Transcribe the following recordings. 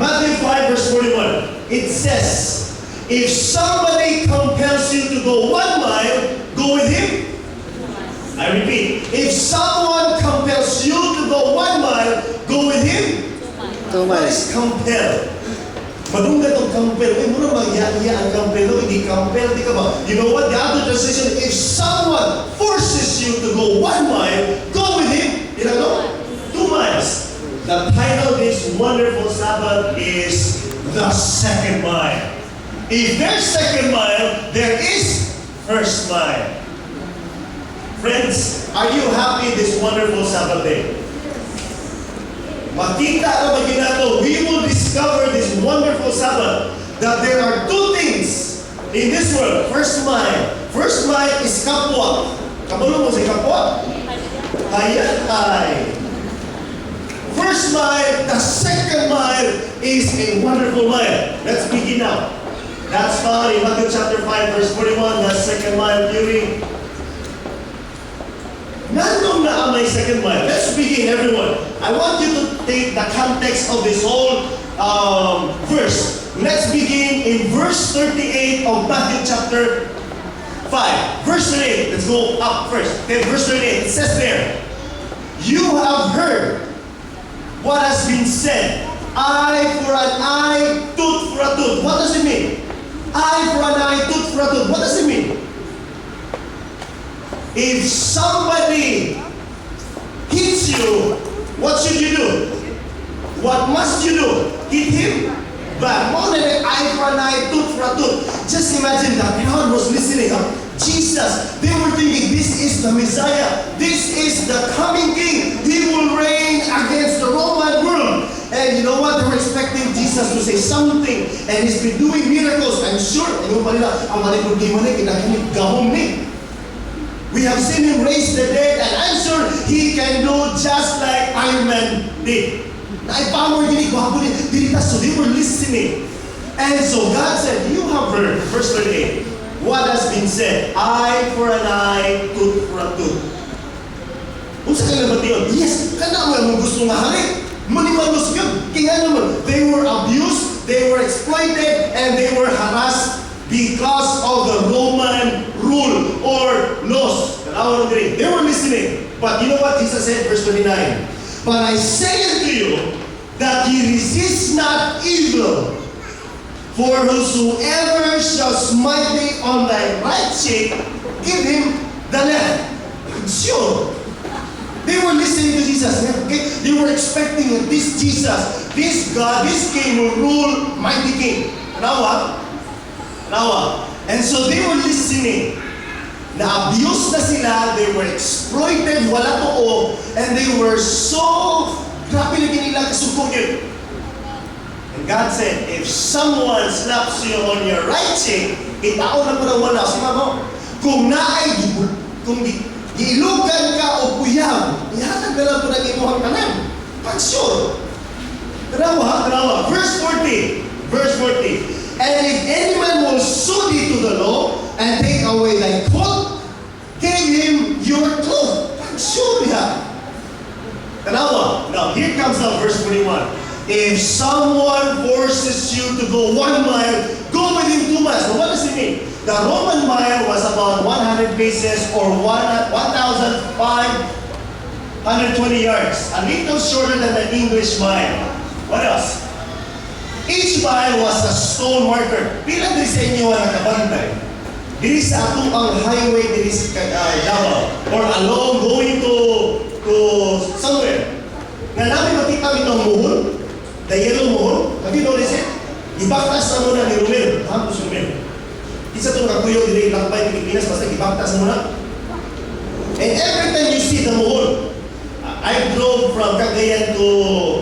Matthew 5 verse 41. It says, if somebody compels you to go 1 mile, go with him. I repeat, if someone compels you to go 1 mile, go with him. 2 What miles. is compel? Madungga itong compel. Uy, muna mag-iya ang compel. Hindi compel. Di ka ba? You know what? The other translation, if someone forces you to go 1 mile, go with him. You know? 2 miles. The title of this wonderful Sabbath is The Second Mile. If there's second mile, there is first mile. Friends, are you happy this wonderful Sabbath day? Makita na maginato, we will discover this wonderful Sabbath that there are 2 things in this world. First mile. First mile is kapwa. Kabalo mo si kapwa? Hayatay. First mile, the second mile is a wonderful mile. Let's begin now. That's found in Matthew chapter 5 verse 41, the second mile beauty. Nandong na ang may second mile. Let's begin, everyone. I want you to take the context of this whole verse. Let's begin in verse 38 of Matthew chapter 5. Verse 38. Let's go up first. Okay, verse 38. It says there, you have heard what has been said. Eye for an eye, tooth for a tooth. What does it mean? Eye for an eye, tooth for a tooth. What does it mean? If somebody hits you, what should you do? What must you do? Hit him back. More than an eye for an eye, tooth for a tooth. Just imagine the crowd was listening. Jesus, they were thinking, this is the Messiah. This is the coming King. He will reign against the Roman world. And you know what? They were expecting Jesus to say something. And he's been doing miracles. I'm sure. We have seen him raise the dead, and I'm sure he can do just like Iron Man did. So they were listening. And so God said, you have heard, verse 38, what has been said, eye for an eye, tooth for a tooth. Unsa ka naman yun? Yes, kana mo ang gusto nga hari. Manimalos yun. Kaya naman, they were abused, they were exploited, and they were harassed because of the Roman rule or laws. They were listening. But you know what Jesus said, verse 29? But I say unto you, that ye resist not evil, for whosoever shall smite thee on thy right cheek, give him the left. Sure. They were listening to Jesus. Okay? They were expecting that this Jesus, this God, this King will rule, mighty King. Now what? And so they were listening. Na-abuse na sila, they were exploited, wala too, and they were so, grabe na nila kasugugin. And God said, if someone slaps you on your right cheek, itaon na mo na wala. Sige mo, kung naay, kung giilugan ka o puyang, ihatag na lang po ng imuhang kanan. Pag sure. Tanawa. Verse 40. And if any man will sue thee to the law, and take away thy coat, give him your cloth. Pag sure niya. Tanawa. Now, here comes now verse 41. If someone forces you to go 1 mile, go with him 2 miles. Now, what does it mean? The Roman mile was about 100 paces or 1,520 yards. A little shorter than the English mile. What else? Each mile was a stone marker. Pila din sa inyo ang nakabantay. Diri sa atong ang highway diri sa Davao or along going to somewhere. Nga namin makita itong muhon, the yellow muhon. Have you noticed it? Ibaktas na muna ni Romero. Hampos Romero. Isa itong kakuyo diri lakbay Pilipinas, basta ibaktas muna. And every time you see the muhon, I drove from Cagayan to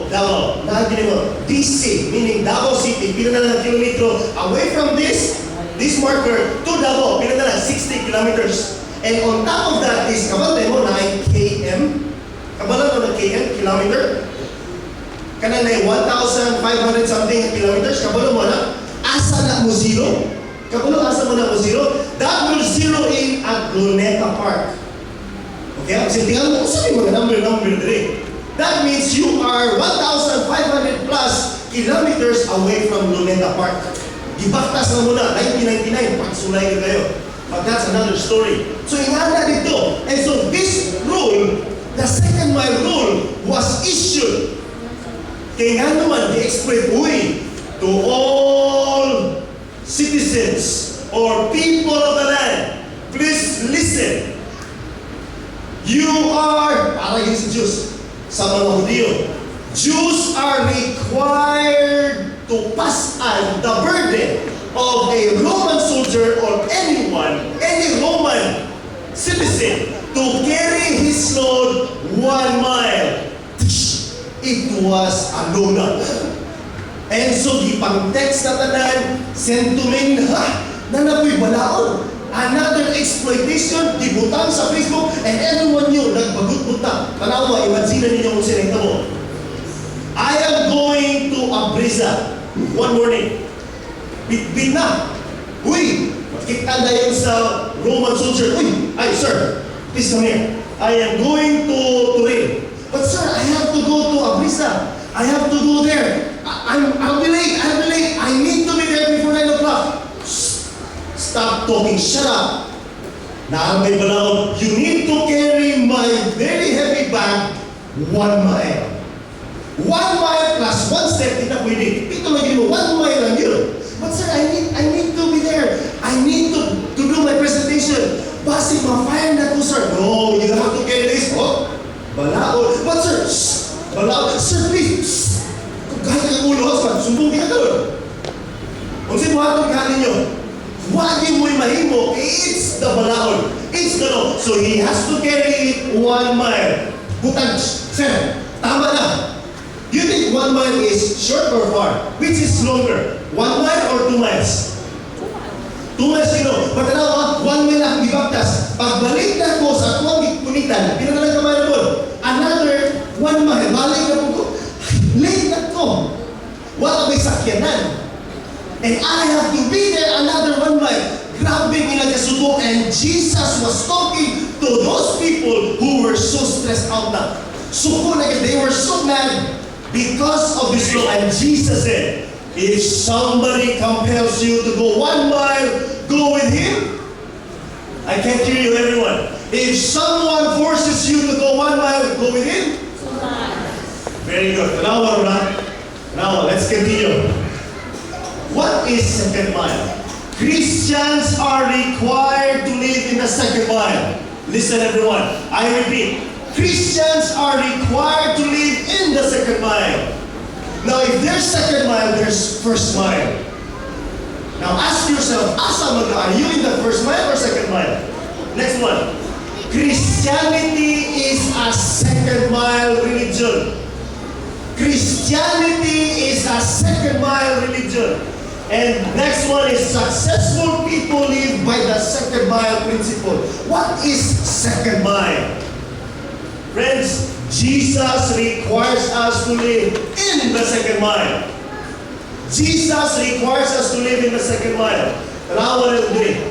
Davao. Nakagin mo, DC, meaning Davao City, pila na kilometro away from this marker to Davao, pila na 60 kilometers. And on top of that is, kabantay mo, 9 km. Kabalan mo ng km, kilometer. Kanang na 1,500 something kilometers. Kabalan mo na, asa na mo zero. Kabalan asa mo na mo zero. That will zero in at Luneta Park. Okay, kasi tingnan mo, sabi mo number diri. That means you are 1,500 plus kilometers away from Luneta Park. Gibaktas na muna, 1999, pagsulay na kayo. But that's another story. So ingana dito. And so this rule, the second mile rule, was issued. Kaya nga naman, i-explain, to all citizens or people of the land, please listen. You are, para yun si Jews, sa mga Hudyo, Jews are required to pass on the burden of a Roman soldier or anyone, any Roman citizen, to carry his load 1 mile. It was a donut. And so, gipang-text na tanan, sentumin, nanapoy balaon. Another exploitation, gibutang sa Facebook, and everyone knew, nagbagut-butang. Tanawa, imagine ninyo kung sinita mo. I am going to Abrisa one morning. Bit na. Uy, makita na yun sa Roman soldier. Uy, ay sir, please come here. I am going to Turin. But sir, I have to go to Abrisa. I have to go there. I'll be late. I need to be there before 9 o'clock. Stop talking. Shut up. Naamay balaod. You need to carry my very heavy bag 1 mile. 1 mile plus 1 step. Di na pwede. Ito lagi mo. 1 mile lang yun. But sir, I need to be there. I need to do my presentation. Basi, ma-fire na to, sir. No, you have to carry this. Oh, balaod. But sir, balaod. Sir, please. Kung kahit ka ulo, husband, sumbong ka doon. Kung sinuhatong ka ninyo, wagi mo'y mahimo, it's the balaod. It's the law. So he has to carry it 1 mile. Butang, sir, tama na. You think 1 mile is short or far? Which is longer? 1 mile or 2 miles? 2 miles, you know. Patanawa, 1 mile ang ibagtas. Pagbalik na ko sa tuwang kunitan, pinanalang kamay na po. Another 1 mile. Balik na po ko. Late na ko. Wala may sakyanan. And I have to be there another 1 mile. Grabe minagkasubo. And Jesus was talking to those people who were so stressed out na. Suko na, they were so mad because of this law. And Jesus said, if somebody compels you to go 1 mile, go with him. I can't hear you, everyone. If someone forces you to go 1 mile, go with him. Very good. Now, let's continue. What is second mile? Christians are required to live in the second mile. Listen, everyone. I repeat. Christians are required to live in the second mile. Now, if there's second mile, there's first mile. Now, ask yourself, are you in the first mile or second mile? Next one. Christianity is a second mile religion. Christianity is a second mile religion. And next one is successful people live by the second mile principle. What is second mile? Friends, Jesus requires us to live in the second mile. Jesus requires us to live in the second mile. Tanawa na ito.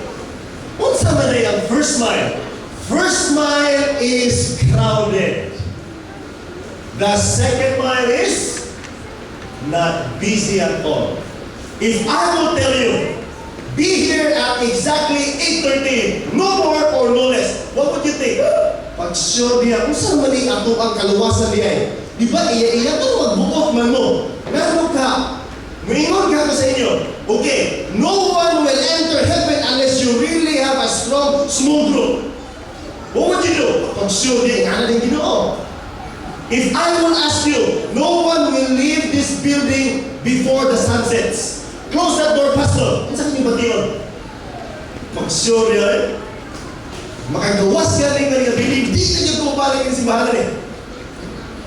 Unsa man ay ang first mile? First mile is crowded. The second mile is not busy at all. If I will tell you, be here at exactly 8:30, no more or no less, what would you think? Pag sure niya, kung saan man ato ang kaluwasan niya, di ba iya-iya ito magbuot man mo? Meron ka, maingon ka sa inyo, okay, no one will enter heaven unless you really have a strong, small group. What would you do? Pag sure niya, ingana din Ginoo. If I will ask you, no one will leave this building before the sun sets. Close that door, Pastor. Ano sa kanyang batiyon? Pag-sure yan. Makagawas ka rin nga hindi na niyo pumapalik yung simbahan eh.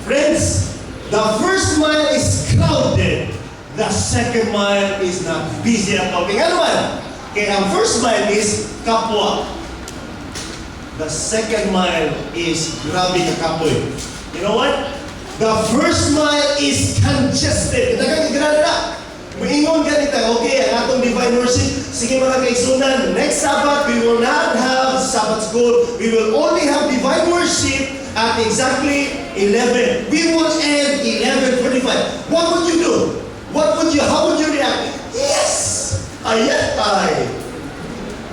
Friends, the first mile is crowded. The second mile is not busy at all. Kaya naman, kaya ang first mile is kapwa. The second mile is grabe ka kapoy. You know what? The first mile is congested. Dagang igrada na. Maingon ganito, okay, ang atong divine worship, sige mga kaigsunan, next Sabbath, we will not have Sabbath school. We will only have divine worship at exactly 11. We will end 11:45. What would you do? how would you react? Yes! Ayan ay!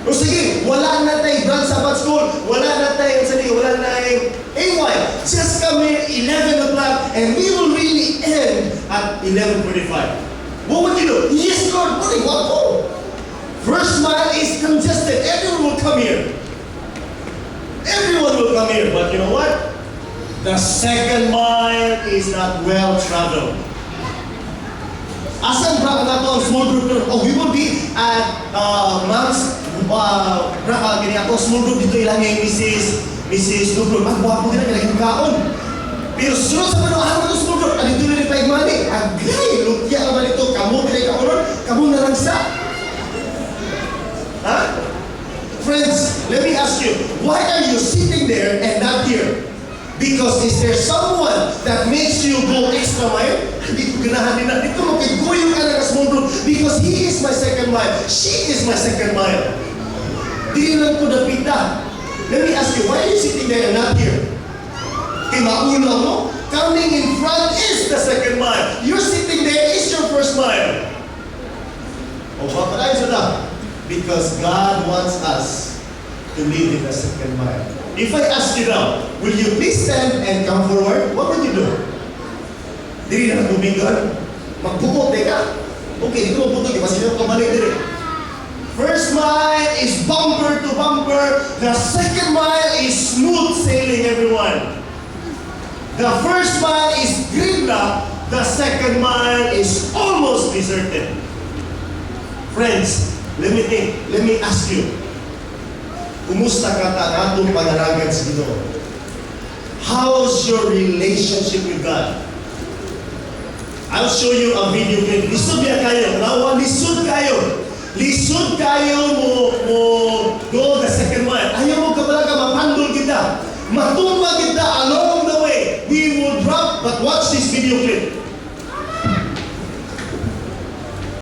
O sige, wala na tayong brand Sabbath school, wala na tayong AY. Just come here 11 o'clock and we will really end at 11:45. What would you do? Yes, Lord, what for? First mile is congested. Everyone will come here. Everyone will come here. But you know what? The second mile is not well traveled. Asan ba na to ang small group? Oh, we will be at Mount's gini ako small group dito ilang yung Mrs. Lubro. Magwapo din ang kailangan kaon. Pero sunod sa panuhan mo small group, alito na rin Faigmani. Agay, lutya ka ba nito? Kamu pinay kaonon? Kamu narangsa? Huh? Friends, let me ask you, why are you sitting there and not here? Because is there someone that makes you go extra mile? Hindi ko ganahan din na. Dito magkiguyo ka na small group because he is my second mile. She is my second mile. Di lang ko napita. Let me ask you, why are you sitting there and not here? Kaya maulaw mo? Coming in front is the second mile. You're sitting there is your first mile. O bakit sa na? Because God wants us to live in the second mile. If I ask you now, will you please stand and come forward? What would you do? Dili na nagbubigan. Magpupot, ka? Okay, dito magpupot. Di ba sila pabalik dili? First mile is bumper to bumper. The second mile is smooth sailing, everyone. The first mile is gridlock. The second mile is almost deserted. Friends, let me ask you. Kumusta ka ta atong pananagan sa Ginoo? How's your relationship with God? I'll show you a video clip. Lisod niya kayo. Nawa, lisod kayo. Lisod kayo mo go the second mile. Ayaw mo kabalaga mapandol kita. Matumba kita along the way. We will drop, but watch this video clip.